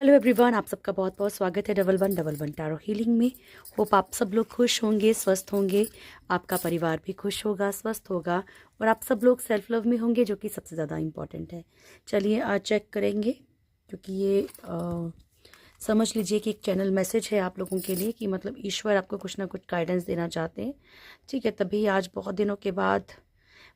Hello everyone, आप सबका बहुत बहुत स्वागत है डबल वन टैरो हीलिंग में। होप आप सब लोग खुश होंगे, स्वस्थ होंगे, आपका परिवार भी खुश होगा, स्वस्थ होगा और आप सब लोग सेल्फ लव में होंगे, जो कि सबसे ज़्यादा इम्पॉर्टेंट है। चलिए आज चेक करेंगे, क्योंकि ये समझ लीजिए कि एक चैनल मैसेज है आप लोगों के लिए कि मतलब ईश्वर आपको कुछ ना कुछ गाइडेंस देना चाहते हैं। ठीक है, तभी आज बहुत दिनों के बाद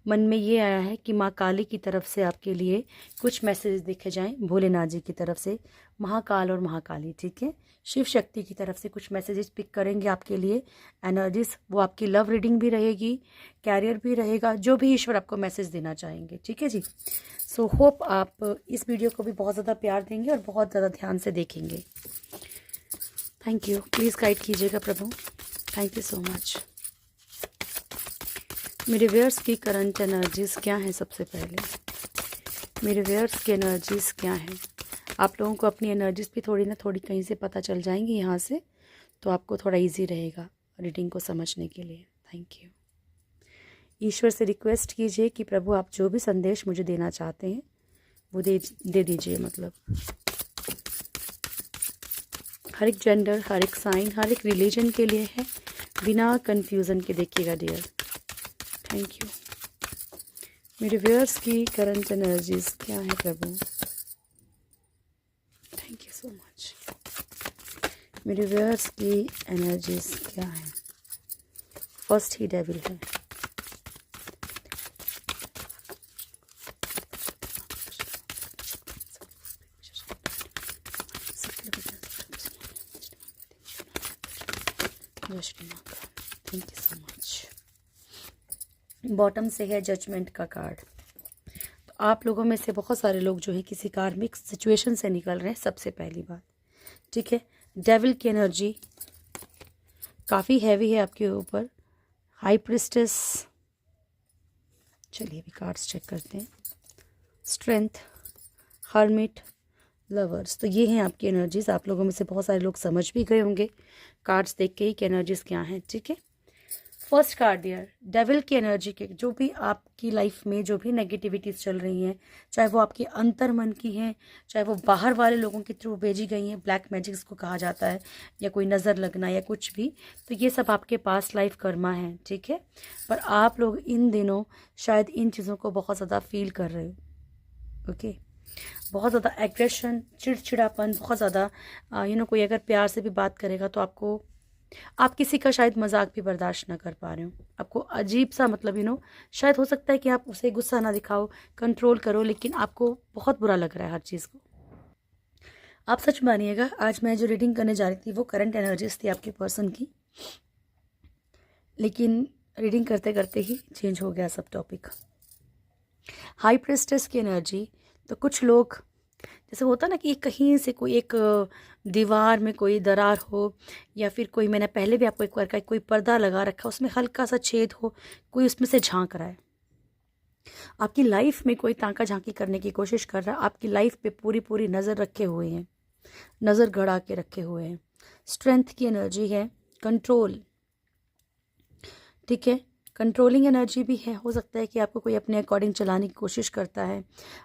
मन में ये आया है कि माँ काली की तरफ से आपके लिए कुछ मैसेज दिखे जाएं, भोलेनाथ जी की तरफ से, महाकाल और महाकाली, ठीक है, शिव शक्ति की तरफ से कुछ मैसेजेस पिक करेंगे आपके लिए एनर्जीज। वो आपकी लव रीडिंग भी रहेगी, कैरियर भी रहेगा, जो भी ईश्वर आपको मैसेज देना चाहेंगे। ठीक है जी। सो होप आप इस वीडियो को भी बहुत ज़्यादा प्यार देंगे और बहुत ज़्यादा ध्यान से देखेंगे। थैंक यू, प्लीज़ गाइड कीजिएगा प्रभु। Thank you so much. मेरे व्यूअर्स की करंट एनर्जीज़ क्या हैं? सबसे पहले मेरे व्यूअर्स की एनर्जीज़ क्या हैं? आप लोगों को अपनी एनर्जीज़ भी थोड़ी ना थोड़ी कहीं से पता चल जाएंगी यहाँ से, तो आपको थोड़ा इजी रहेगा रीडिंग को समझने के लिए। Thank you. ईश्वर से रिक्वेस्ट कीजिए कि प्रभु आप जो भी संदेश मुझे देना चाहते हैं वो दे दीजिए। मतलब हर एक जेंडर, हर एक साइन, हर एक रिलीजन के लिए है, बिना कन्फ्यूज़न के देखिएगा डियर। Thank you. मेरे व्यूअर्स की करंट एनर्जीज क्या है प्रभु? Thank you so much. मेरे व्यूअर्स की एनर्जीज क्या है? फर्स्ट ही डेविल है। Thank you so much. Bottom से है जजमेंट का कार्ड। तो आप लोगों में से बहुत सारे लोग जो है किसी कार्मिक सिचुएशन से निकल रहे हैं, सबसे पहली बात। ठीक है, डेविल की एनर्जी काफ़ी हैवी है आपके ऊपर। हाई प्रिस्टेस, चलिए अभी कार्ड्स चेक करते हैं। Strength, hermit, lovers. तो ये हैं आपकी एनर्जीज। आप लोगों में से बहुत सारे लोग समझ भी गए होंगे कार्ड्स देख के ही कि एनर्जीज क्या हैं। ठीक है, फर्स्ट कार्ड डियर, डेविल की एनर्जी के जो भी आपकी लाइफ में जो भी नेगेटिविटीज चल रही हैं, चाहे वो आपके अंतर मन की हैं, चाहे वो बाहर वाले लोगों के थ्रू भेजी गई हैं, ब्लैक मैजिक्स को कहा जाता है, या कोई नज़र लगना या कुछ भी, तो ये सब आपके पास लाइफ कर्मा है। ठीक है, पर आप लोग इन दिनों शायद इन चीज़ों को बहुत ज़्यादा फील कर रहे हो। ओके, बहुत ज़्यादा एग्रेशन, चिड़चिड़ापन, बहुत ज़्यादा कोई अगर प्यार से भी बात करेगा तो आप किसी का शायद मजाक भी बर्दाश्त ना कर पा रहे हो। आपको अजीब सा मतलब शायद हो सकता है कि आप उसे गुस्सा ना दिखाओ, कंट्रोल करो, लेकिन आपको बहुत बुरा लग रहा है हर चीज़ को। आप सच मानिएगा, आज मैं जो रीडिंग करने जा रही थी वो करंट एनर्जीज थी आपके पर्सन की, लेकिन रीडिंग करते करते ही चेंज हो गया सब टॉपिक। हाई प्रेस्टेस की एनर्जी। तो कुछ लोग, जैसे होता ना कि कहीं से कोई एक दीवार में कोई दरार हो, या फिर कोई, मैंने पहले भी आपको एक बार कहा, कोई पर्दा लगा रखा, उसमें हल्का सा छेद हो, कोई उसमें से झांक रहा है। आपकी लाइफ में कोई तांका झांकी करने की कोशिश कर रहा है, आपकी लाइफ पे पूरी पूरी नज़र रखे हुए हैं, नज़र गड़ा के रखे हुए हैं। स्ट्रेंथ की एनर्जी है, कंट्रोल। ठीक है, कंट्रोलिंग एनर्जी भी है। हो सकता है कि आपको कोई अपने अकॉर्डिंग चलाने की कोशिश करता है,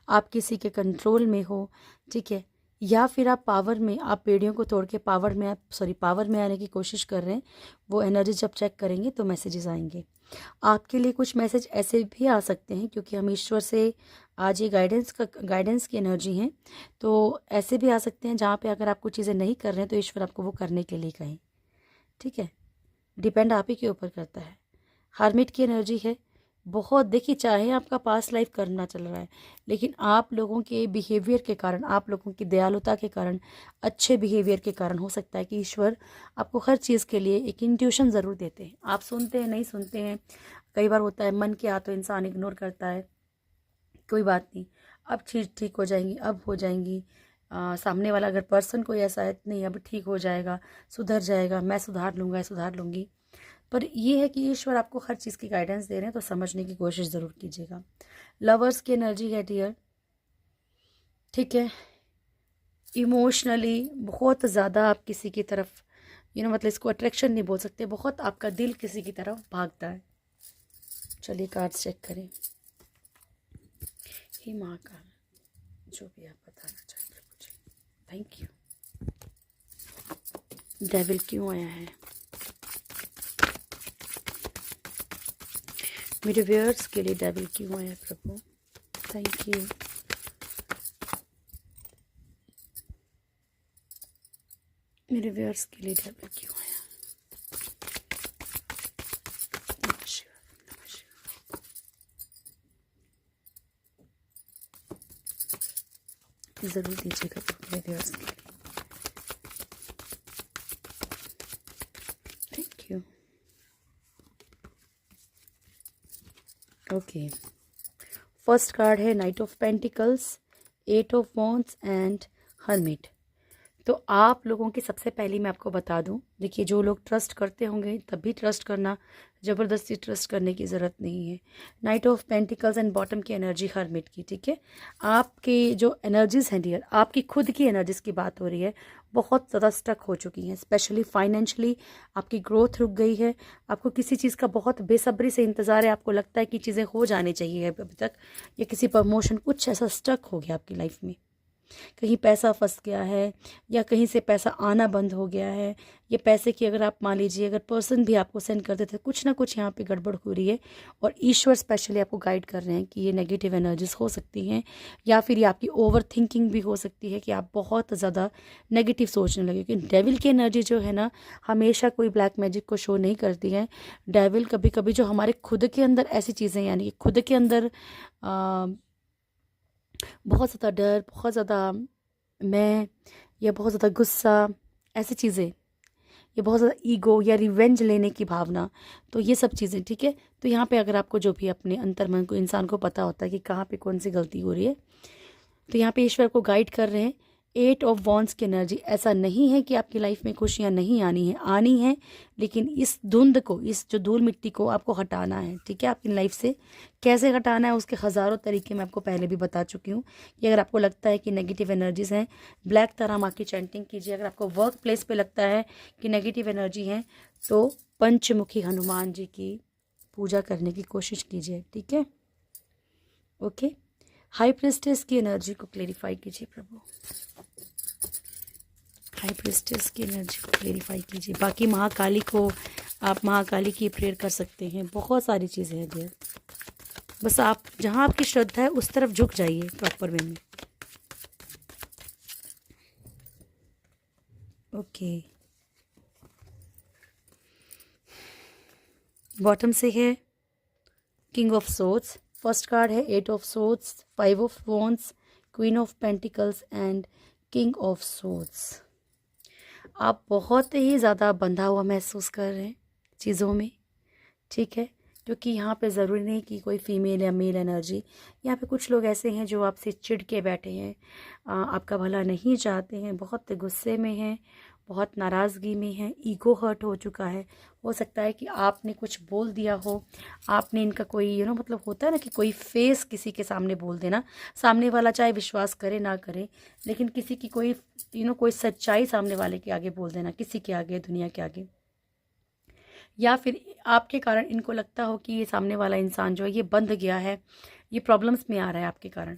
आप किसी के कंट्रोल में हो। ठीक है, या फिर आप पावर में, आप पेड़ियों को तोड़ के पावर में आने की कोशिश कर रहे हैं। वो एनर्जी जब चेक करेंगे तो मैसेजेस आएंगे आपके लिए। कुछ मैसेज ऐसे भी आ सकते हैं, क्योंकि हम ईश्वर से आज ये गाइडेंस की एनर्जी है, तो ऐसे भी आ सकते हैं जहाँ पे अगर आप कुछ चीज़ें नहीं कर रहे हैं तो ईश्वर आपको वो करने के लिए कहें। ठीक है, डिपेंड आप ही के ऊपर करता है। हार्मिट की एनर्जी है बहुत। देखिए, चाहे आपका पास्ट लाइफ करना चल रहा है, लेकिन आप लोगों के बिहेवियर के कारण, आप लोगों की दयालुता के कारण, अच्छे बिहेवियर के कारण हो सकता है कि ईश्वर आपको हर चीज़ के लिए एक इंट्यूशन ज़रूर देते हैं। आप सुनते हैं, नहीं सुनते हैं, कई बार होता है मन की आ तो इंसान इग्नोर करता है, कोई बात नहीं, अब चीज़ ठीक हो जाएंगी, अब हो जाएंगी। सामने वाला अगर पर्सन कोई ऐसा है, नहीं अब ठीक हो जाएगा, सुधर जाएगा, मैं सुधार लूँगा, सुधार लूँगी। पर ये है कि ईश्वर आपको हर चीज़ की गाइडेंस दे रहे हैं, तो समझने की कोशिश ज़रूर कीजिएगा। लवर्स की एनर्जी है डियर। ठीक है, इमोशनली बहुत ज़्यादा आप किसी की तरफ मतलब इसको अट्रैक्शन नहीं बोल सकते, बहुत आपका दिल किसी की तरफ भागता है। चलिए कार्ड्स चेक करें। हे महाकाल, जो भी आप बताना चाहेंगे मुझे। Thank you. डेविल क्यों आया है? मेरे व्यूअर्स के लिए डेविल क्यों आया प्रभु? Thank you. मेरे व्यूअर्स के लिए डेविल क्यों आया? नमः शिवाय, नमः शिवाय। जरूर दीजिएगा प्रभु मेरे व्यूअर्स के लिए। Thank you. Okay, first card है knight of pentacles, 8 of wands and hermit. तो आप लोगों की सबसे पहली मैं आपको बता दूं, देखिए जो लोग ट्रस्ट करते होंगे तब भी ट्रस्ट करना, ज़बरदस्ती ट्रस्ट करने की ज़रूरत नहीं है। Knight of pentacles and bottom की एनर्जी हर्मिट की, ठीक है। आपकी जो एनर्जीज़ हैं डियर, आपकी खुद की एनर्जीज़ की बात हो रही है, बहुत ज़्यादा स्टक हो चुकी हैं। स्पेशली फाइनेंशियली आपकी ग्रोथ रुक गई है। आपको किसी चीज़ का बहुत बेसब्री से इंतज़ार है, आपको लगता है कि चीज़ें हो जानी चाहिए अभी तक, या किसी प्रमोशन कुछ ऐसा स्टक हो गया आपकी लाइफ में। कहीं पैसा फंस गया है या कहीं से पैसा आना बंद हो गया है। ये पैसे की अगर आप मान लीजिए अगर पर्सन भी आपको सेंड कर देते, कुछ ना कुछ यहाँ पे गड़बड़ हो रही है और ईश्वर स्पेशली आपको गाइड कर रहे हैं कि ये नेगेटिव एनर्जीज हो सकती हैं, या फिर ये आपकी ओवर थिंकिंग भी हो सकती है कि आप बहुत ज़्यादा नेगेटिव सोचने लगे। क्योंकि डेविल की एनर्जी जो है ना, हमेशा कोई ब्लैक मैजिक को शो नहीं करती है। डेविल कभी कभी जो हमारे खुद के अंदर ऐसी चीज़ें, यानी कि खुद के अंदर बहुत ज़्यादा डर, बहुत ज़्यादा मैं, या बहुत ज़्यादा गुस्सा, ऐसी चीज़ें, या बहुत ज़्यादा ईगो या रिवेंज लेने की भावना, तो ये सब चीज़ें, ठीक है। तो यहाँ पे अगर आपको जो भी अपने अंतर्मन को, इंसान को पता होता है कि कहाँ पे कौन सी गलती हो रही है, तो यहाँ पे ईश्वर को गाइड कर रहे हैं। 8 ऑफ वॉन्ड्स की एनर्जी, ऐसा नहीं है कि आपकी लाइफ में खुशियाँ नहीं आनी है, लेकिन इस धुंध को, इस जो धूल मिट्टी को आपको हटाना है, ठीक है। आपकी लाइफ से कैसे हटाना है उसके हज़ारों तरीके मैं आपको पहले भी बता चुकी हूँ। कि अगर आपको लगता है कि नेगेटिव एनर्जीज़ हैं, ब्लैक तारा माँ की चैंटिंग कीजिए। अगर आपको वर्क प्लेस पे लगता है कि नेगेटिव एनर्जी है, तो पंचमुखी हनुमान जी की पूजा करने की कोशिश कीजिए, ठीक है। ओके, हाई प्रिस्टेस की एनर्जी को क्लेरिफाई कीजिए प्रभु। हाई प्रिस्टेस की एनर्जी को क्लेरिफाई कीजिए। बाकी महाकाली को, आप महाकाली की प्रेयर कर सकते हैं, बहुत सारी चीज़ें हैं डियर। बस आप जहाँ आपकी श्रद्धा है उस तरफ झुक जाइए प्रॉपर वे में। ओके, बॉटम से है king of swords, first card है 8 of swords, 5 of wands, queen of pentacles and king of swords. आप बहुत ही ज़्यादा बंधा हुआ महसूस कर रहे हैं चीज़ों में, ठीक है। क्योंकि यहाँ पे ज़रूरी नहीं कि कोई फीमेल या मेल एनर्जी, यहाँ पे कुछ लोग ऐसे हैं जो आपसे चिढ़ के बैठे हैं, आपका भला नहीं चाहते हैं, बहुत गुस्से में हैं, बहुत नाराज़गी में हैं, ईगो हर्ट हो चुका है। हो सकता है कि आपने कुछ बोल दिया हो, आपने इनका कोई मतलब होता है ना कि कोई फेस किसी के सामने बोल देना, सामने वाला चाहे विश्वास करे ना करे, लेकिन किसी की कोई कोई सच्चाई सामने वाले के आगे बोल देना, किसी के आगे, दुनिया के आगे। या फिर आपके कारण इनको लगता हो कि ये सामने वाला इंसान जो है ये बंध गया है, ये प्रॉब्लम्स में आ रहा है आपके कारण,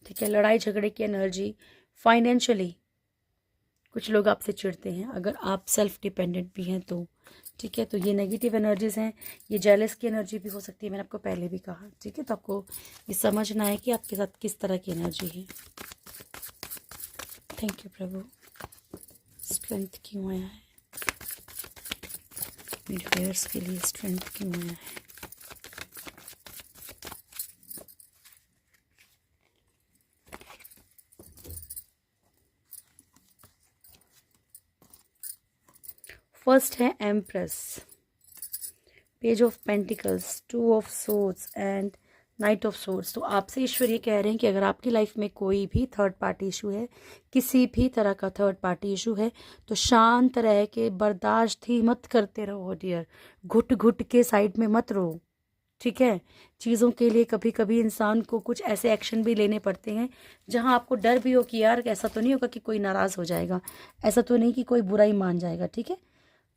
ठीक है। लड़ाई झगड़े की एनर्जी, फाइनेंशियली कुछ लोग आपसे चिढ़ते हैं, अगर आप सेल्फ डिपेंडेंट भी हैं तो, ठीक है। तो ये नेगेटिव एनर्जीज़ हैं। ये जेलस की एनर्जी भी हो सकती है, मैंने आपको पहले भी कहा, ठीक है। तो आपको ये समझना है कि आपके साथ किस तरह की एनर्जी है। Thank you Prabhu. स्ट्रेंथ क्यों आया है मेरे व्यूअर्स के लिए? स्ट्रेंथ क्यों आया है? फर्स्ट है empress, page of pentacles, 2 of swords and night of swords. तो आपसे ईश्वर ये कह रहे हैं कि अगर आपकी लाइफ में कोई भी थर्ड पार्टी इशू है, किसी भी तरह का थर्ड पार्टी इशू है, तो शांत रह के बर्दाश्त ही मत करते रहो डियर, घुट घुट के साइड में मत रहो, ठीक है। चीज़ों के लिए कभी कभी इंसान को कुछ ऐसे एक्शन भी लेने पड़ते हैं जहां आपको डर भी हो कि यार ऐसा तो नहीं होगा कि कोई नाराज़ हो जाएगा, ऐसा तो नहीं कि कोई बुराई मान जाएगा, ठीक है।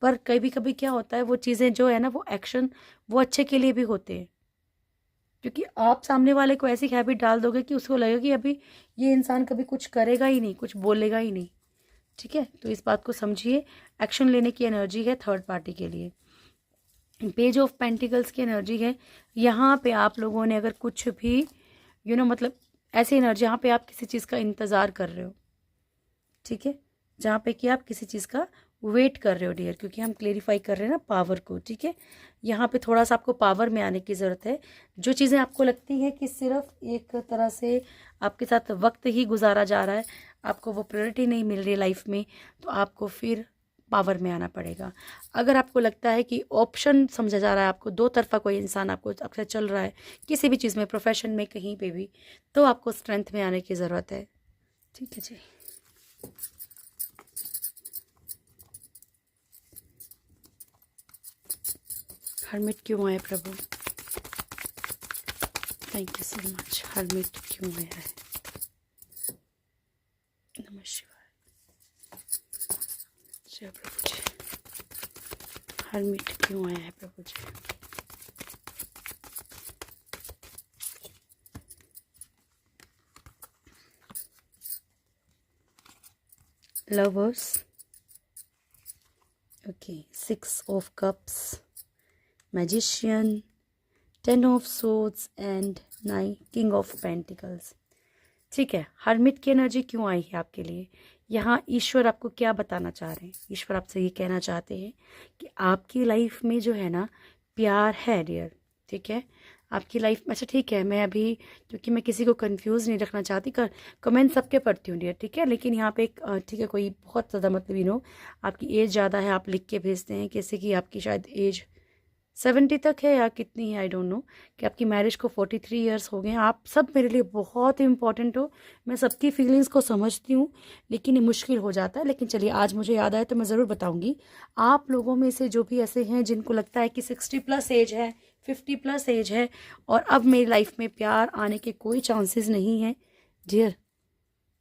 पर कभी कभी क्या होता है, वो चीज़ें जो है ना, वो एक्शन वो अच्छे के लिए भी होते हैं। क्योंकि आप सामने वाले को ऐसी हैबिट डाल दोगे कि उसको लगेगा कि अभी ये इंसान कभी कुछ करेगा ही नहीं, कुछ बोलेगा ही नहीं, ठीक है, तो इस बात को समझिए। एक्शन लेने की एनर्जी है थर्ड पार्टी के लिए। पेज ऑफ पेंटिकल्स की एनर्जी है, यहाँ पे आप लोगों ने अगर कुछ भी मतलब ऐसी एनर्जी यहाँ पे आप किसी चीज़ का इंतज़ार कर रहे हो, ठीक है, जहाँ पे कि आप किसी चीज़ का वेट कर रहे हो डियर, क्योंकि हम क्लेरिफाई कर रहे हैं ना पावर को, ठीक है। यहाँ पे थोड़ा सा आपको पावर में आने की ज़रूरत है। जो चीज़ें आपको लगती हैं कि सिर्फ एक तरह से आपके साथ वक्त ही गुजारा जा रहा है, आपको वो प्रायोरिटी नहीं मिल रही लाइफ में, तो आपको फिर पावर में आना पड़ेगा। अगर आपको लगता है कि ऑप्शन समझा जा रहा है, आपको दो तरफा कोई इंसान आपको अक्सर चल रहा है किसी भी चीज़ में, प्रोफेशन में, कहीं पे भी, तो आपको स्ट्रेंथ में आने की ज़रूरत है, ठीक है जी। हर्मिट क्यों आए प्रभु? Thank you so much. Hermit क्यों आया है? नमः शिवाय। जय प्रभु जी। हर्मिट क्यों आया है प्रभु जी? Lovers, okay, 6 of cups, magician, 10 of swords and 9 king of pentacles, ठीक है। हर्मिट की एनर्जी क्यों आई है आपके लिए? यहाँ ईश्वर आपको क्या बताना चाह रहे हैं? ईश्वर आपसे ये कहना चाहते हैं कि आपकी लाइफ में जो है ना प्यार है डियर, ठीक है। आपकी लाइफ में, अच्छा ठीक है, मैं अभी क्योंकि मैं किसी को कंफ्यूज नहीं रखना चाहती, कमेंट सबके पढ़ती हूँ डियर, ठीक है, लेकिन यहाँ पे एक ठीक है, कोई बहुत ज़्यादा मतलब आपकी एज ज़्यादा है, आप लिख के भेजते हैं कैसे कि आपकी शायद एज 70 तक है या कितनी है, आई डोंट नो, कि आपकी मैरिज को 43 ईयर्स हो गए हैं। आप सब मेरे लिए बहुत इंपॉर्टेंट हो, मैं सबकी फीलिंग्स को समझती हूँ, लेकिन ये मुश्किल हो जाता है। लेकिन चलिए, आज मुझे याद आया तो मैं ज़रूर बताऊँगी। आप लोगों में से जो भी ऐसे हैं जिनको लगता है कि 60+ एज है, 50+ एज है, और अब मेरी लाइफ में प्यार आने के कोई चांसेस नहीं है, डियर,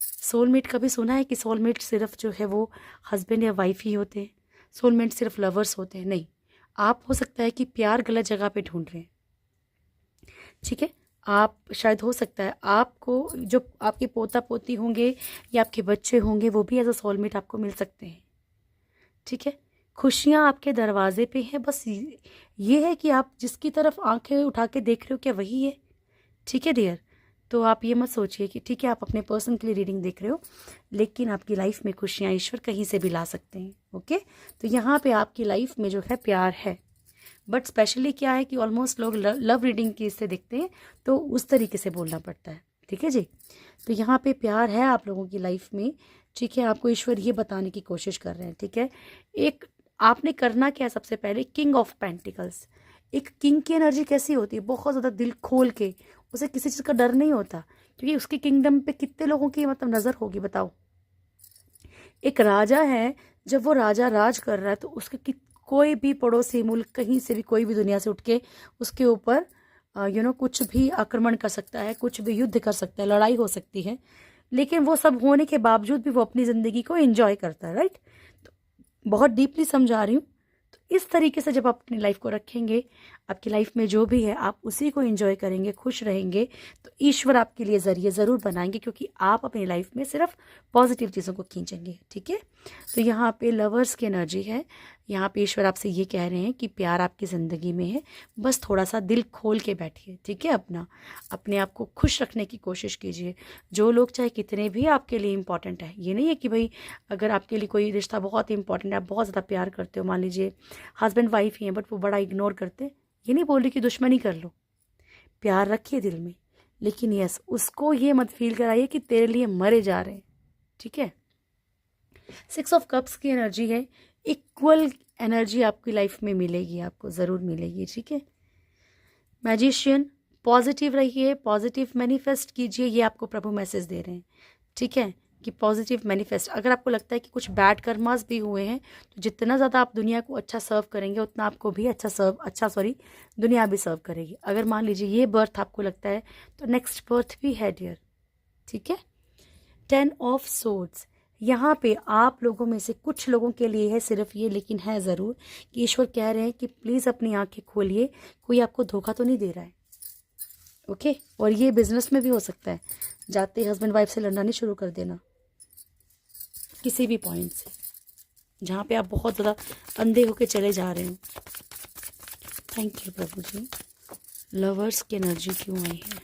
सोलमेट कभी सुना है कि सोलमेट सिर्फ जो है वो हस्बैंड या वाइफ ही होते हैं? सोलमेट सिर्फ लवर्स होते हैं? नहीं, आप हो सकता है कि प्यार गलत जगह पे ढूंढ रहे हैं, ठीक है। आप शायद हो सकता है आपको जो आपके पोता पोती होंगे या आपके बच्चे होंगे वो भी एज अ सोलमेट आपको मिल सकते हैं, ठीक है। खुशियाँ आपके दरवाजे पे हैं, बस ये है कि आप जिसकी तरफ आंखें उठा के देख रहे हो क्या वही है, ठीक है डियर। तो आप ये मत सोचिए कि ठीक है आप अपने पर्सन के लिए रीडिंग देख रहे हो, लेकिन आपकी लाइफ में खुशियाँ ईश्वर कहीं से भी ला सकते हैं, ओके। तो यहाँ पे आपकी लाइफ में जो है प्यार है, बट स्पेशली क्या है कि ऑलमोस्ट लोग लव रीडिंग की इससे देखते हैं, तो उस तरीके से बोलना पड़ता है, ठीक है जी। तो यहाँ पे प्यार है आप लोगों की लाइफ में, ठीक है। आपको ईश्वर ये बताने की कोशिश कर रहे हैं, ठीक है। एक आपने करना क्या है, सबसे पहले किंग ऑफ पेंटिकल्स। एक किंग की एनर्जी कैसी होती है? बहुत ज़्यादा दिल खोल के, उसे किसी चीज़ का डर नहीं होता, क्योंकि उसके किंगडम पे कितने लोगों की मतलब नज़र होगी बताओ। एक राजा है, जब वो राजा राज कर रहा है तो उसके कोई भी पड़ोसी मुल्क कहीं से भी, कोई भी दुनिया से उठ के उसके ऊपर कुछ भी आक्रमण कर सकता है, कुछ भी युद्ध कर सकता है, लड़ाई हो सकती है, लेकिन वो सब होने के बावजूद भी वो अपनी ज़िंदगी को एंजॉय करता है, राइट। तो बहुत डीपली समझा रही हूँ। तो इस तरीके से जब आप अपनी लाइफ को रखेंगे, आपकी लाइफ में जो भी है आप उसी को एंजॉय करेंगे, खुश रहेंगे, तो ईश्वर आपके लिए ज़रिए ज़रूर बनाएंगे, क्योंकि आप अपनी लाइफ में सिर्फ पॉजिटिव चीज़ों को खींचेंगे, ठीक है। तो यहाँ पे लवर्स की एनर्जी है, यहाँ पे ईश्वर आपसे ये कह रहे हैं कि प्यार आपकी ज़िंदगी में है, बस थोड़ा सा दिल खोल के बैठिए, ठीक है। अपने आप को खुश रखने की कोशिश कीजिए। जो लोग चाहे कितने भी आपके लिए इम्पॉर्टेंट है, ये नहीं है कि भाई अगर आपके लिए कोई रिश्ता बहुत इंपॉर्टेंट है, आप बहुत ज़्यादा प्यार करते हो, मान लीजिए हस्बैंड वाइफ ही हैं बट वो बड़ा इग्नोर करते, ये नहीं बोल रही कि दुश्मनी कर लो, प्यार रखिए दिल में, लेकिन यस उसको ये मत फील कराइए कि तेरे लिए मरे जा रहे हैं, ठीक है। 6 ऑफ कप्स की एनर्जी है, इक्वल एनर्जी आपकी लाइफ में मिलेगी, आपको ज़रूर मिलेगी, ठीक है। मैजिशियन, पॉजिटिव रहिए, पॉजिटिव मैनिफेस्ट कीजिए, ये आपको प्रभु मैसेज दे रहे हैं, ठीक है, कि पॉजिटिव मैनिफेस्ट। अगर आपको लगता है कि कुछ बैड कर्मास भी हुए हैं, तो जितना ज़्यादा आप दुनिया को अच्छा सर्व करेंगे उतना आपको भी दुनिया भी सर्व करेगी। अगर मान लीजिए ये बर्थ आपको लगता है तो नेक्स्ट बर्थ भी है डियर, ठीक है। 10 ऑफ सोर्ड्स, यहाँ पे आप लोगों में से कुछ लोगों के लिए है सिर्फ ये, लेकिन है ज़रूर कि ईश्वर कह रहे हैं कि प्लीज़ अपनी आंखें खोलिए, कोई आपको धोखा तो नहीं दे रहा है, ओके। और ये बिजनेस में भी हो सकता है, जाते हस्बैंड वाइफ से लड़ना नहीं शुरू कर देना, किसी भी पॉइंट से जहाँ पे आप बहुत ज़्यादा अंधे होके चले जा रहे हो। थैंक यू प्रभु जी। लवर्स की एनर्जी क्यों आई है?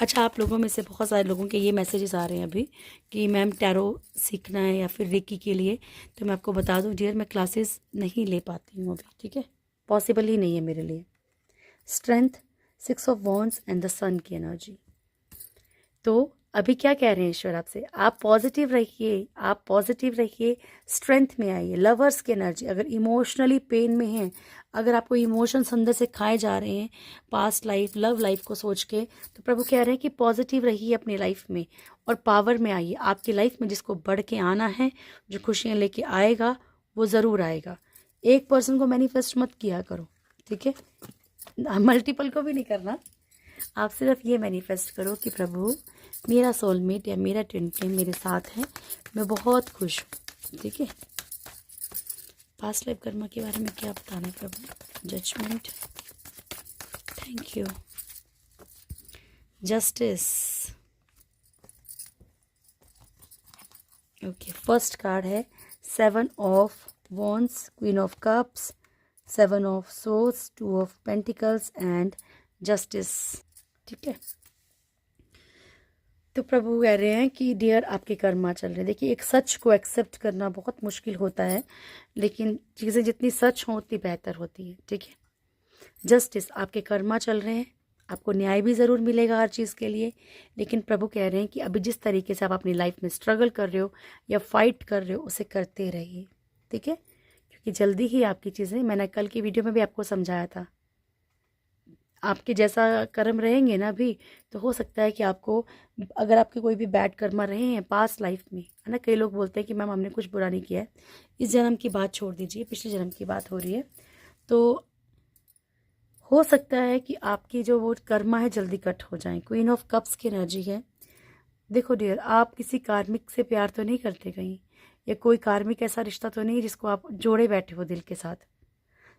अच्छा, आप लोगों में से बहुत सारे लोगों के ये मैसेजेस आ रहे हैं अभी कि मैम टैरो सीखना है या फिर रेकी के लिए। तो मैं आपको बता दूं डियर, मैं क्लासेस नहीं ले पाती हूँ अभी, ठीक है, पॉसिबल ही नहीं है मेरे लिए। Strength, 6 of wands and the sun की एनर्जी। तो अभी क्या कह रहे हैं ईश्वर आपसे? आप पॉजिटिव रहिए, आप पॉजिटिव रहिए, स्ट्रेंथ में आइए। लवर्स की एनर्जी, अगर इमोशनली पेन में हैं, अगर आपको इमोशंस अंदर से खाए जा रहे हैं पास्ट लाइफ, लव लाइफ को सोच के, तो प्रभु कह रहे हैं कि पॉजिटिव रहिए अपनी लाइफ में और पावर में आइए। आपकी लाइफ में जिसको बढ़ के आना है, जो खुशियाँ लेके आएगा, वो ज़रूर आएगा। एक पर्सन को मैनिफेस्ट मत किया करो, ठीक है, मल्टीपल को भी नहीं करना। आप सिर्फ ये मैनिफेस्ट करो कि प्रभु मेरा सोलमेट या मेरा ट्विन फ्लेम मेरे साथ है, मैं बहुत खुश हूँ, ठीक है। पास्ट लाइफ कर्मा के बारे में क्या बताना है प्रभु? Judgement, thank you. Justice, okay. First card है 7 of wands, queen of cups, 7 of swords, 2 of pentacles and justice, ठीक है। तो प्रभु कह रहे हैं कि डियर आपके कर्मा चल रहे हैं। देखिए, एक सच को एक्सेप्ट करना बहुत मुश्किल होता है, लेकिन चीज़ें जितनी सच हों उतनी बेहतर होती है, ठीक है। जस्टिस, आपके कर्मा चल रहे हैं, आपको न्याय भी ज़रूर मिलेगा हर चीज़ के लिए, लेकिन प्रभु कह रहे हैं कि अभी जिस तरीके से आप अपनी लाइफ में स्ट्रगल कर रहे हो या फाइट कर रहे हो, उसे करते रहिए, ठीक है, क्योंकि जल्दी ही आपकी चीज़ें, मैंने कल की वीडियो में भी आपको समझाया था, आपके जैसा कर्म रहेंगे ना अभी, तो हो सकता है कि आपको, अगर आपके कोई भी बैड कर्मा रहे हैं पास्ट लाइफ में, है ना, कई लोग बोलते हैं कि मैम हमने कुछ बुरा नहीं किया है, इस जन्म की बात छोड़ दीजिए, पिछले जन्म की बात हो रही है, तो हो सकता है कि आपकी जो वो कर्मा है जल्दी कट हो जाए। क्वीन ऑफ कप्स की एनर्जी है। देखो डियर, आप किसी कार्मिक से प्यार तो नहीं करते कहीं, या कोई कार्मिक ऐसा रिश्ता तो नहीं जिसको आप जोड़े बैठे हो दिल के साथ।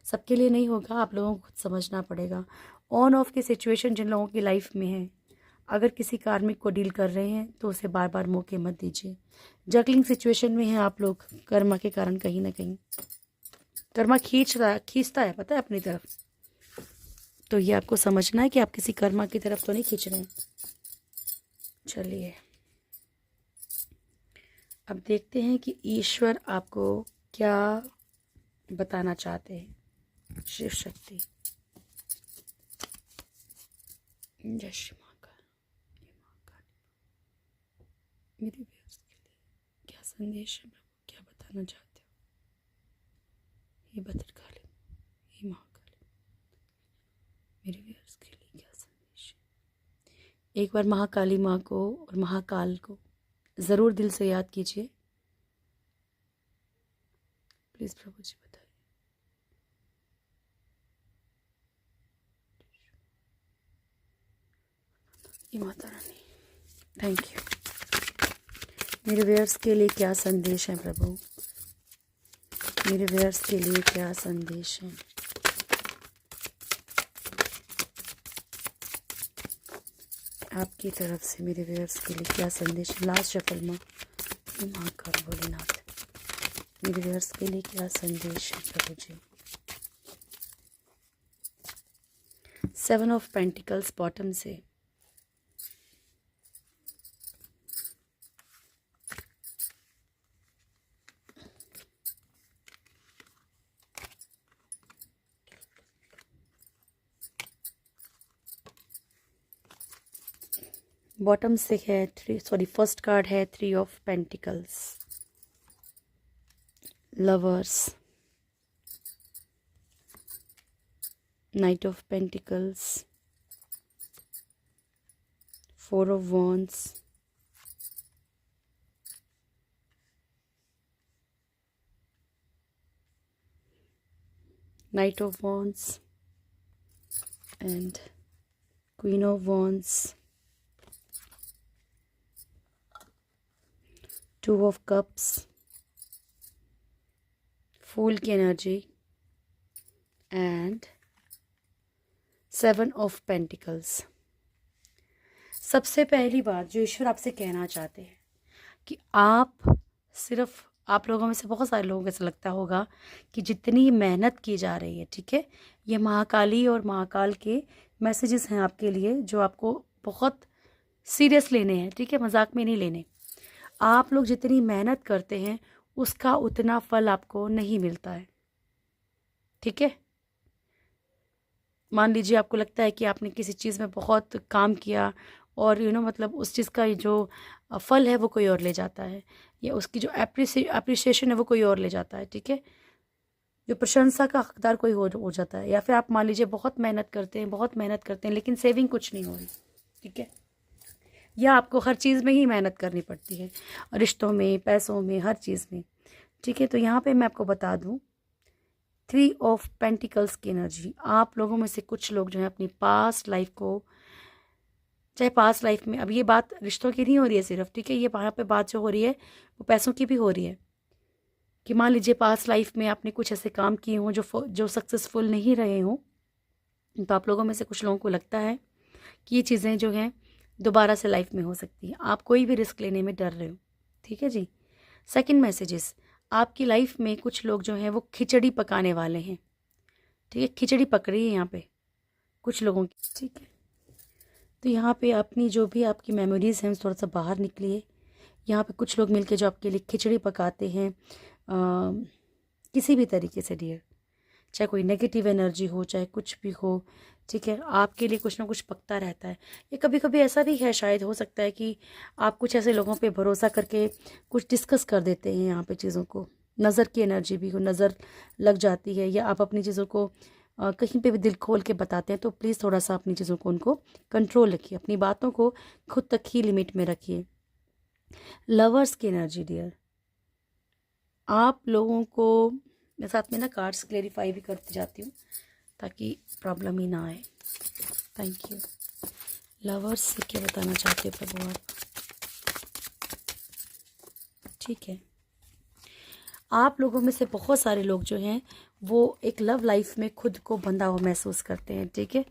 सबके लिए नहीं होगा, आप लोगों को खुद समझना पड़ेगा। ऑन ऑफ की सिचुएशन जिन लोगों की लाइफ में है, अगर किसी कार्मिक को डील कर रहे हैं तो उसे बार बार मौके मत दीजिए। जगलिंग सिचुएशन में हैं आप लोग कर्मा के कारण, कहीं ना कहीं कर्मा खींचता है पता है अपनी तरफ, तो ये आपको समझना है कि आप किसी कर्मा की तरफ तो नहीं खींच रहे हैं। चलिए अब देखते हैं कि ईश्वर आपको क्या बताना चाहते हैं। शिव शक्ति, जय श्री महाकाल। मेरे व्यूअर्स के लिए क्या संदेश है प्रभु, क्या बताना चाहते हो? हे भद्रकाली, हे महाकाली, मेरे व्यूअर्स के लिए क्या संदेश है? एक बार महाकाली माँ को और महाकाल को ज़रूर दिल से याद कीजिए। प्लीज़ प्रभु जी बताइए। Mata Rani, thank you. मेरे व्यूअर्स के लिए क्या संदेश है प्रभु? मेरे व्यूअर्स के लिए क्या संदेश है? आपकी तरफ से मेरे व्यूअर्स के लिए क्या संदेश है? लास्ट शफल माँ, महाकाल भोलेनाथ, मेरे व्यूअर्स के लिए क्या संदेश है प्रभु जी? 7 ऑफ पेंटिकल्स बॉटम से, बॉटम से है फर्स्ट कार्ड है 3 of pentacles, lovers, knight of pentacles, 4 of wands, knight of wands and queen of wands, 2 of cups, fool की एनर्जी एंड 7 ऑफ पेंटिकल्स। सबसे पहली बात जो ईश्वर आपसे कहना चाहते हैं कि आप सिर्फ, आप लोगों में से बहुत सारे लोगों को ऐसा लगता होगा कि जितनी मेहनत की जा रही है, ठीक है, ये महाकाली और महाकाल के मैसेजेस हैं आपके लिए, जो आपको बहुत सीरियस लेने हैं, ठीक है, मजाक में नहीं लेने। आप लोग जितनी मेहनत करते हैं उसका उतना फल आपको नहीं मिलता है, ठीक है। मान लीजिए आपको लगता है कि आपने किसी चीज़ में बहुत काम किया और मतलब उस चीज़ का जो फल है वो कोई और ले जाता है, या उसकी जो अप्रिसिएशन है वो कोई और ले जाता है, ठीक है, जो प्रशंसा का हकदार कोई हो जाता है। या फिर आप मान लीजिए बहुत मेहनत करते हैं, बहुत मेहनत करते हैं, लेकिन सेविंग कुछ नहीं हो रही, ठीक है, या आपको हर चीज़ में ही मेहनत करनी पड़ती है, रिश्तों में, पैसों में, हर चीज़ में, ठीक है। तो यहाँ पे मैं आपको बता दूँ, 3 ऑफ पेंटिकल्स की एनर्जी, आप लोगों में से कुछ लोग जो है अपनी पास्ट लाइफ को, चाहे पास्ट लाइफ में, अब ये बात रिश्तों की नहीं हो रही है सिर्फ, ठीक है, ये वहाँ पे बात जो हो रही है वो पैसों की भी हो रही है, कि मान लीजिए पास्ट लाइफ में आपने कुछ ऐसे काम किए हों जो सक्सेसफुल नहीं रहे हों, तो आप लोगों में से कुछ लोगों को लगता है कि ये चीज़ें जो हैं दोबारा से लाइफ में हो सकती हैं। आप कोई भी रिस्क लेने में डर रहे हो, ठीक है जी। सेकंड मैसेजेस, आपकी लाइफ में कुछ लोग जो हैं वो खिचड़ी पकाने वाले हैं, ठीक है, खिचड़ी पक रही है यहाँ पे कुछ लोगों की, ठीक है। तो यहाँ पे अपनी जो भी आपकी मेमोरीज़ हैं थोड़ा सा बाहर निकलिए। यहाँ पे कुछ लोग मिलके जो आपके लिए खिचड़ी पकाते हैं, किसी भी तरीके से डियर, चाहे कोई नेगेटिव एनर्जी हो, चाहे कुछ भी हो, ठीक है, आपके लिए कुछ ना कुछ पकता रहता है। ये कभी कभी ऐसा भी है, शायद हो सकता है कि आप कुछ ऐसे लोगों पे भरोसा करके कुछ डिस्कस कर देते हैं यहाँ पे चीज़ों को, नज़र की एनर्जी भी हो, नज़र लग जाती है, या आप अपनी चीज़ों को कहीं पे भी दिल खोल के बताते हैं, तो प्लीज़ थोड़ा सा अपनी चीज़ों को, उनको कंट्रोल रखिए, अपनी बातों को खुद तक ही लिमिट में रखिए। लवर्स की एनर्जी डियर, आप लोगों को मैं साथ में ना कार्ड्स क्लेरिफाई भी करती जाती हूँ ताकि प्रॉब्लम ही ना आए। Thank you. लवर्स से क्या बताना चाहते हो प्रभु आप, ठीक है। आप लोगों में से बहुत सारे लोग जो हैं वो एक लव लाइफ में खुद को बंधा हुआ महसूस करते हैं, ठीक है,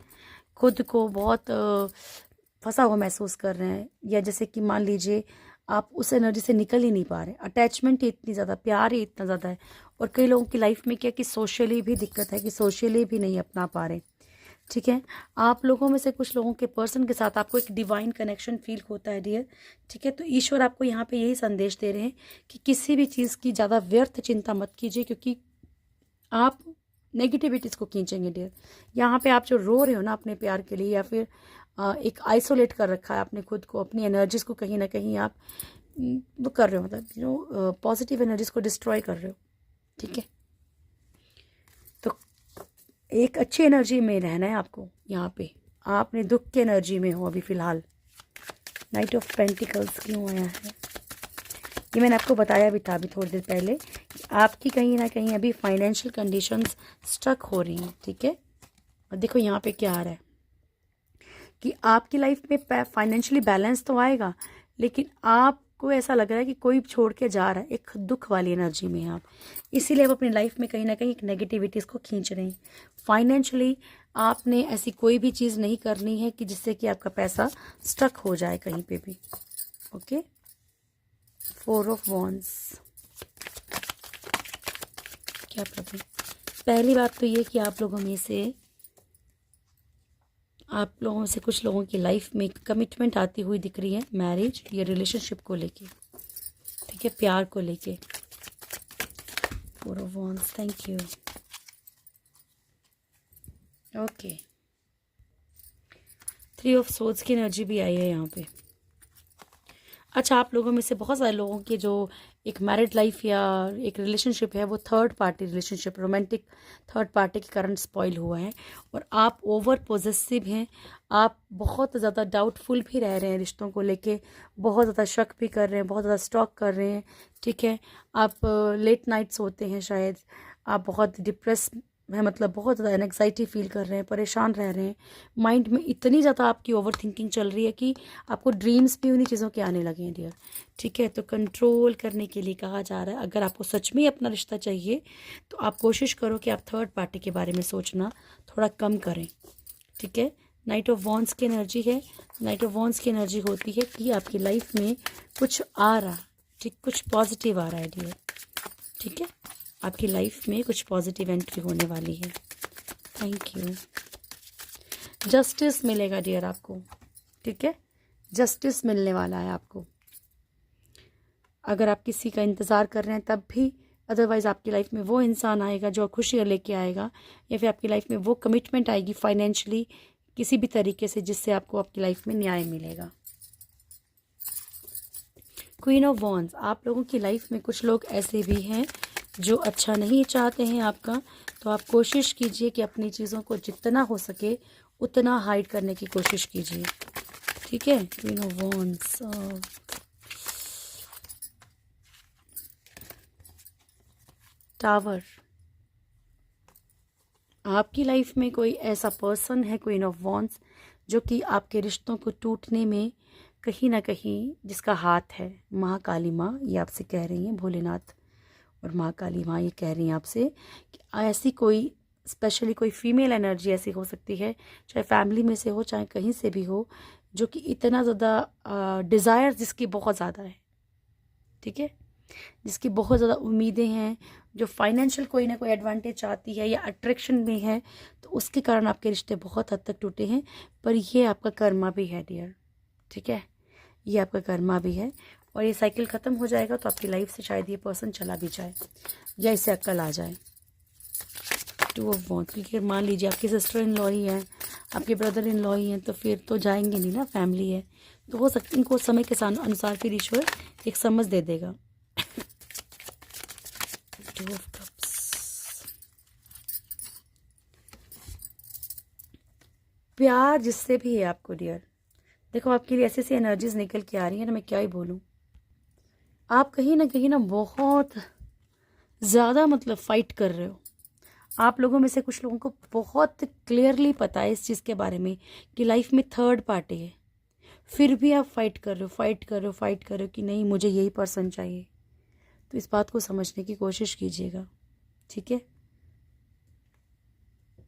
खुद को बहुत फंसा हुआ महसूस कर रहे हैं, या जैसे कि मान लीजिए आप उस एनर्जी से निकल ही नहीं पा रहे, अटैचमेंट ही इतनी ज़्यादा, प्यार ही इतना ज़्यादा है। और कई लोगों की लाइफ में क्या कि सोशली भी दिक्कत है, कि सोशली भी नहीं अपना पा रहे, ठीक है। आप लोगों में से कुछ लोगों के पर्सन के साथ आपको एक डिवाइन कनेक्शन फील होता है डियर, ठीक है। तो ईश्वर आपको यहाँ पे यही संदेश दे रहे हैं कि किसी भी चीज़ की ज़्यादा व्यर्थ चिंता मत कीजिए, क्योंकि आप नेगेटिविटीज़ को खींचेंगे डियर। यहाँ पे आप जो रो रहे हो ना अपने प्यार के लिए, या फिर एक आइसोलेट कर रखा है आपने खुद को, अपनी एनर्जीज़ को कहीं ना कहीं आप वो कर रहे हो, मतलब पॉजिटिव एनर्जीज़ को डिस्ट्रॉय कर रहे हो, ठीक है। तो एक अच्छी एनर्जी में रहना है आपको। यहाँ पे आपने दुख की एनर्जी में हो अभी फ़िलहाल। नाइट ऑफ पेंटिकल्स क्यों आया है, ये मैंने आपको बताया भी था अभी थोड़ी देर पहले, कि आपकी कहीं ना कहीं अभी फाइनेंशियल कंडीशंस स्टक हो रही हैं, ठीक है। और देखो यहाँ पे क्या आ रहा है कि आपकी लाइफ में फाइनेंशियली बैलेंस तो आएगा, लेकिन आपको ऐसा लग रहा है कि कोई छोड़ के जा रहा है, एक दुख वाली एनर्जी में आप, इसीलिए आप अपनी लाइफ में कहीं ना कहीं एक नेगेटिविटीज़ को खींच रहे हैं। फाइनेंशियली आपने ऐसी कोई भी चीज़ नहीं करनी है कि जिससे कि आपका पैसा स्टक हो जाए कहीं पे भी, ओके। 4 ऑफ वॉन्ड्स, क्या प्रॉब्लम। पहली बात तो ये कि आप लोगों से कुछ लोगों की लाइफ में कमिटमेंट आती हुई दिख रही है, मैरिज या रिलेशनशिप को लेके, ठीक है, प्यार को लेके। 4 of wands, thank you, okay. 3 of swords की एनर्जी भी आई है यहाँ पे। अच्छा, आप लोगों में से बहुत सारे लोगों की जो एक मैरिड लाइफ या एक रिलेशनशिप है वो third party relationship, romantic third party के कारण स्पॉइल हुआ है, और आप ओवर पॉजेसिव हैं, आप बहुत ज़्यादा डाउटफुल भी रह रहे हैं रिश्तों को लेके, बहुत ज़्यादा शक भी कर रहे हैं, बहुत ज़्यादा स्टॉक कर रहे हैं, ठीक है। आप लेट नाइट्स होते हैं शायद, आप बहुत डिप्रेस है, मतलब बहुत ज़्यादा एंग्जाइटी फील कर रहे हैं, परेशान रह रहे हैं, माइंड में इतनी ज़्यादा आपकी ओवर थिंकिंग चल रही है कि आपको ड्रीम्स भी उन्हीं चीज़ों के आने लगे हैं डियर, ठीक है। तो कंट्रोल करने के लिए कहा जा रहा है, अगर आपको सच में अपना रिश्ता चाहिए तो आप कोशिश करो कि आप थर्ड पार्टी के बारे में सोचना थोड़ा कम करें, ठीक है। नाइट ऑफ वॉन्ड्स की एनर्जी है। नाइट ऑफ वॉन्ड्स की एनर्जी होती है कि आपकी लाइफ में कुछ आ रहा, ठीक, कुछ पॉजिटिव आ रहा है डियर, ठीक है, आपकी लाइफ में कुछ पॉजिटिव एंट्री होने वाली है। Thank you. जस्टिस मिलेगा डियर आपको, ठीक है, जस्टिस मिलने वाला है आपको। अगर आप किसी का इंतज़ार कर रहे हैं तब भी, अदरवाइज़ आपकी लाइफ में वो इंसान आएगा जो खुशियाँ लेके आएगा, या फिर आपकी लाइफ में वो कमिटमेंट आएगी फाइनेंशियली किसी भी तरीके से जिससे आपको आपकी लाइफ में न्याय मिलेगा। क्वीन ऑफ वॉन्ड्स, आप लोगों की लाइफ में कुछ लोग ऐसे भी हैं जो अच्छा नहीं चाहते हैं आपका, तो आप कोशिश कीजिए कि अपनी चीज़ों को जितना हो सके उतना हाइड करने की कोशिश कीजिए, ठीक है। क्वीन ऑफ वॉन्ड्स, टावर, आपकी लाइफ में कोई ऐसा पर्सन है क्वीन ऑफ वॉन्ड्स जो कि आपके रिश्तों को टूटने में कहीं ना कहीं जिसका हाथ है। महाकाली माँ ये आपसे कह रही हैं, भोलेनाथ और महाकाली माँ ये कह रही हैं आपसे कि ऐसी कोई स्पेशली कोई फीमेल एनर्जी ऐसी हो सकती है, चाहे फैमिली में से हो चाहे कहीं से भी हो, जो कि इतना ज़्यादा डिज़ायर जिसकी बहुत ज़्यादा है, ठीक है, जिसकी बहुत ज़्यादा उम्मीदें हैं, जो फाइनेंशियल कोई ना कोई एडवांटेज चाहती है या अट्रैक्शन में है, तो उसके कारण आपके रिश्ते बहुत हद तक टूटे हैं। पर ये आपका कर्मा भी है डियर, ठीक है, ये आपका कर्मा भी है और ये साइकिल ख़त्म हो जाएगा तो आपकी लाइफ से शायद ये पर्सन चला भी जाए या इसे अक्ल आ जाए। टू ऑफ वॉन्ड्स, क्योंकि मान लीजिए आपकी सिस्टर इन लॉ ही है, आपके ब्रदर इन लॉ ही हैं, तो फिर तो जाएंगे नहीं ना, फैमिली है, तो हो सकता इनको समय के अनुसार फिर ईश्वर एक समझ दे देगा। टू ऑफ कप्स, प्यार जिससे भी है आपको डियर, देखो आपके लिए ऐसी ऐसी एनर्जीज निकल के आ रही है ना, मैं क्या ही बोलूँ। आप कहीं ना बहुत ज़्यादा मतलब फाइट कर रहे हो। आप लोगों में से कुछ लोगों को बहुत क्लियरली पता है इस चीज़ के बारे में कि लाइफ में थर्ड पार्टी है, फिर भी आप फाइट कर रहे हो, फाइट कर रहे हो, फाइट कर रहे हो कि नहीं मुझे यही पर्सन चाहिए। तो इस बात को समझने की कोशिश कीजिएगा, ठीक है।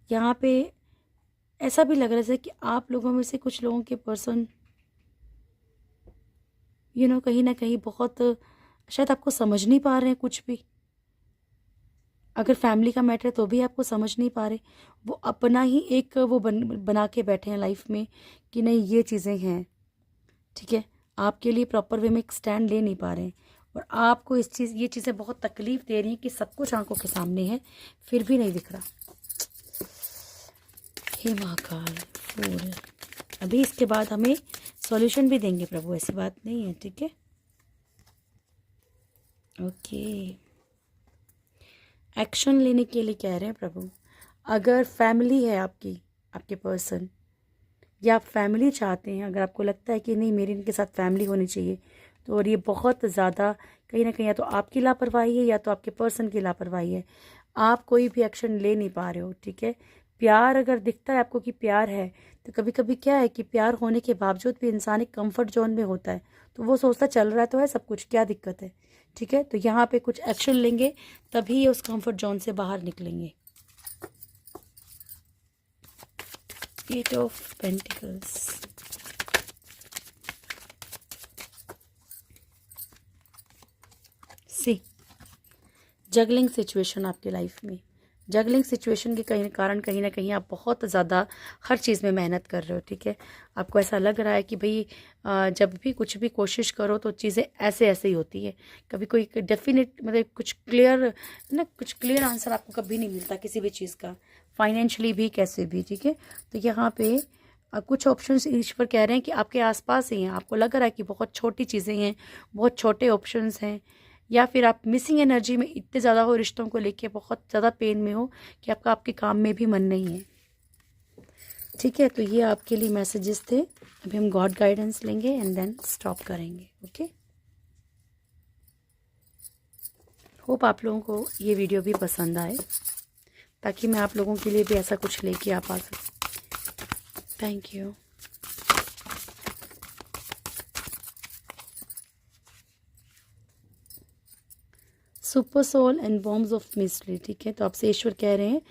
यहाँ पे ऐसा भी लग रहा है कि आप लोगों में से कुछ लोगों के पर्सन कहीं ना कहीं बहुत शायद आपको समझ नहीं पा रहे हैं कुछ भी। अगर फैमिली का मैटर है तो भी आपको समझ नहीं पा रहे, वो अपना ही एक वो बना के बैठे हैं लाइफ में कि नहीं ये चीज़ें हैं, ठीक है, आपके लिए प्रॉपर वे में एक स्टैंड ले नहीं पा रहे हैं और आपको ये चीज़ें बहुत तकलीफ दे रही हैं कि सब कुछ आंखों के सामने है फिर भी नहीं दिख रहा। हे महाकाल फूल, अभी इसके बाद हमें सॉल्यूशन भी देंगे प्रभु, ऐसी बात नहीं है, ठीक है। ओके, एक्शन लेने के लिए कह रहे हैं प्रभु। अगर फैमिली है आपकी, आपके पर्सन, या आप फैमिली चाहते हैं, अगर आपको लगता है कि नहीं मेरी इनके साथ फैमिली होनी चाहिए, तो और ये बहुत ज़्यादा कहीं ना कहीं या तो आपकी लापरवाही है या तो आपके पर्सन की लापरवाही है, आप कोई भी एक्शन ले नहीं पा रहे हो, ठीक है। प्यार अगर दिखता है आपको कि प्यार है, तो कभी कभी क्या है कि प्यार होने के बावजूद भी इंसान एक कंफर्ट जोन में होता है, तो वो सोचता चल रहा है तो है सब कुछ, क्या दिक्कत है, ठीक है। तो यहाँ पे कुछ एक्शन लेंगे तभी ये उस कंफर्ट जोन से बाहर निकलेंगे। एट ऑफ पेंटिकल्स, सी जगलिंग सिचुएशन आपकी लाइफ में, जगलिंग सिचुएशन के कारण कहीं ना कहीं आप बहुत ज़्यादा हर चीज़ में मेहनत कर रहे हो, ठीक है। आपको ऐसा लग रहा है कि भाई जब भी कुछ भी कोशिश करो तो चीज़ें ऐसे ऐसे ही होती है, कभी कोई डेफिनेट मतलब कुछ क्लियर ना, कुछ क्लियर आंसर आपको कभी नहीं मिलता किसी भी चीज़ का, फाइनेंशियली भी कैसे भी, ठीक है। तो यहाँ पे कुछ ऑप्शंस ईश्वर कह रहे हैं कि आपके आसपास ही हैं, आपको लग रहा है कि बहुत छोटी चीज़ें हैं, बहुत छोटे ऑप्शंस हैं, या फिर आप मिसिंग एनर्जी में इतने ज़्यादा हो, रिश्तों को लेके बहुत ज़्यादा पेन में हो कि आपका आपके काम में भी मन नहीं है, ठीक है। तो ये आपके लिए मैसेजेस थे। अभी हम गॉड गाइडेंस लेंगे एंड देन स्टॉप करेंगे, ओके। होप आप लोगों को ये वीडियो भी पसंद आए, ताकि मैं आप लोगों के लिए भी ऐसा कुछ लेके आ पा सकूँ। Thank you. Super soul and bombs of mystery, ठीक है। तो आपसे ईश्वर कह रहे हैं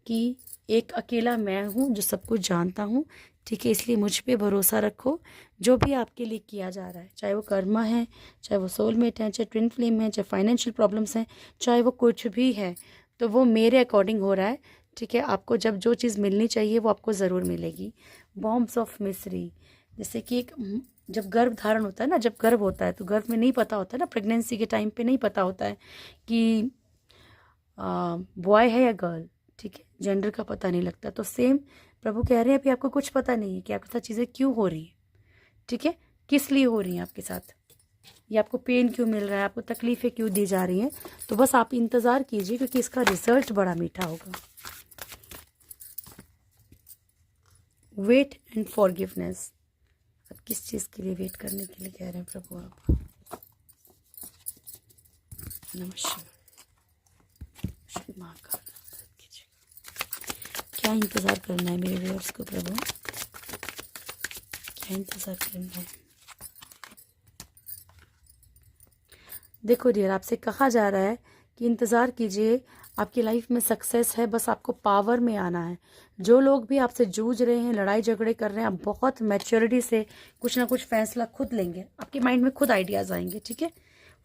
कि एक अकेला मैं हूँ जो सब कुछ जानता हूँ, ठीक है। इसलिए मुझ पे भरोसा रखो। जो भी आपके लिए किया जा रहा है, चाहे वो कर्मा है, चाहे वो सोलमेट है, चाहे ट्विन फ्लेम है, चाहे फाइनेंशियल प्रॉब्लम्स हैं, चाहे वो कुछ भी है, तो वो मेरे अकॉर्डिंग हो रहा है, ठीक है। आपको जब जो चीज़ मिलनी चाहिए वो आपको ज़रूर मिलेगी। बॉम्ब्स ऑफ मिस्री, जैसे कि एक जब गर्भ धारण होता है ना, जब गर्भ होता है तो गर्भ में नहीं पता होता है ना, प्रेगनेंसी के टाइम पे नहीं पता होता है कि बॉय है या गर्ल, ठीक है, जेंडर का पता नहीं लगता। तो सेम प्रभु कह रहे हैं अभी आपको कुछ पता नहीं है कि आपके साथ चीज़ें क्यों हो रही है, ठीक है, किस लिए हो रही हैं आपके साथ, ये आपको पेन क्यों मिल रहा है, आपको तकलीफ़ें क्यों दी जा रही हैं। तो बस आप इंतज़ार कीजिए क्योंकि इसका रिजल्ट बड़ा मीठा होगा। वेट एंड फॉरगिवनेस, अब किस चीज़ के लिए वेट करने के लिए कह रहे हैं प्रभु आप। नमस्कार। महाकाल, क्या इंतज़ार करना है मेरे व्यूअर्स को प्रभु, क्या इंतज़ार करना है। देखो डियर, आपसे कहा जा रहा है कि इंतज़ार कीजिए, आपकी लाइफ में सक्सेस है, बस आपको पावर में आना है। जो लोग भी आपसे जूझ रहे हैं, लड़ाई झगड़े कर रहे हैं, आप बहुत मैच्योरिटी से कुछ ना कुछ फैसला खुद लेंगे, आपके माइंड में खुद आइडियाज़ आएंगे, ठीक है।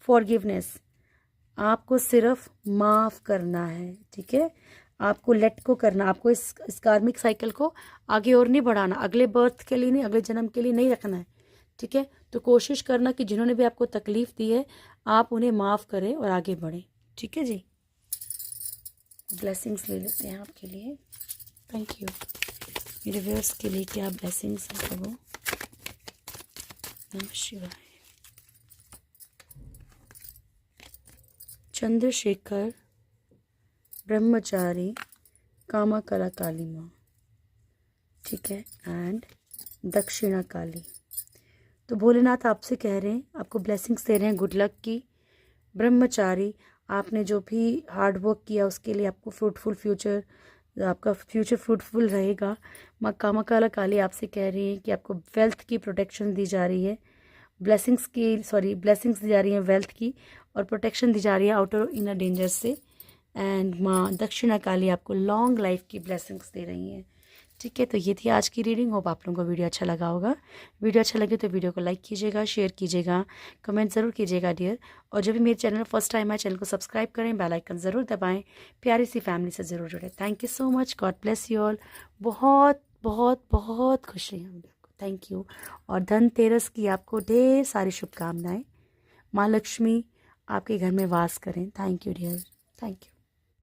फॉरगिवनेस, आपको सिर्फ माफ़ करना है, ठीक है। आपको लेट को करना, आपको इस कार्मिक साइकिल को आगे और नहीं बढ़ाना, अगले बर्थ के लिए नहीं, अगले जन्म के लिए नहीं रखना है, ठीक है। तो कोशिश करना कि जिन्होंने भी आपको तकलीफ़ दी है आप उन्हें माफ़ करें और आगे बढ़ें, ठीक है जी। ब्लेसिंग्स ले लेते हैं आपके लिए। थैंक यू मेरे व्यूअर्स के लिए, क्या ब्लेसिंग्स हैं प्रभु। नमः शिवाय। चंद्रशेखर, ब्रह्मचारी, कामा कला काली माँ, ठीक है, एंड दक्षिणा काली। तो भोलेनाथ आपसे कह रहे हैं, आपको ब्लेसिंग्स दे रहे हैं गुड लक की। ब्रह्मचारी, आपने जो भी हार्ड वर्क किया उसके लिए आपको फ्रूटफुल फ्यूचर, आपका फ्यूचर फ्रूटफुल रहेगा। माँ कामा काला काली आपसे कह रही हैं कि आपको वेल्थ की प्रोटेक्शन दी जा रही है, ब्लेसिंग्स दी जा रही हैं वेल्थ की, और प्रोटेक्शन दी जा रही है आउटर इनर डेंजर से। एंड माँ दक्षिणा काली आपको लॉन्ग लाइफ की ब्लेसिंग्स दे रही हैं, ठीक है। तो ये थी आज की रीडिंग। होप आप लोगों को वीडियो अच्छा लगा होगा। वीडियो अच्छा लगे तो वीडियो को लाइक कीजिएगा, शेयर कीजिएगा, कमेंट ज़रूर कीजिएगा डियर। और जब भी मेरे चैनल फर्स्ट टाइम आए, चैनल को सब्सक्राइब करें, बेल आइकन ज़रूर दबाएं, प्यारी सी फैमिली से ज़रूर जुड़े। Thank you so much, God bless you all. बहुत बहुत बहुत खुश रही हम लोग, थैंक यू। और धनतेरस की आपको ढेर सारी शुभकामनाएँ। माँ लक्ष्मी आपके घर में वास करें। Thank you dear, thank you.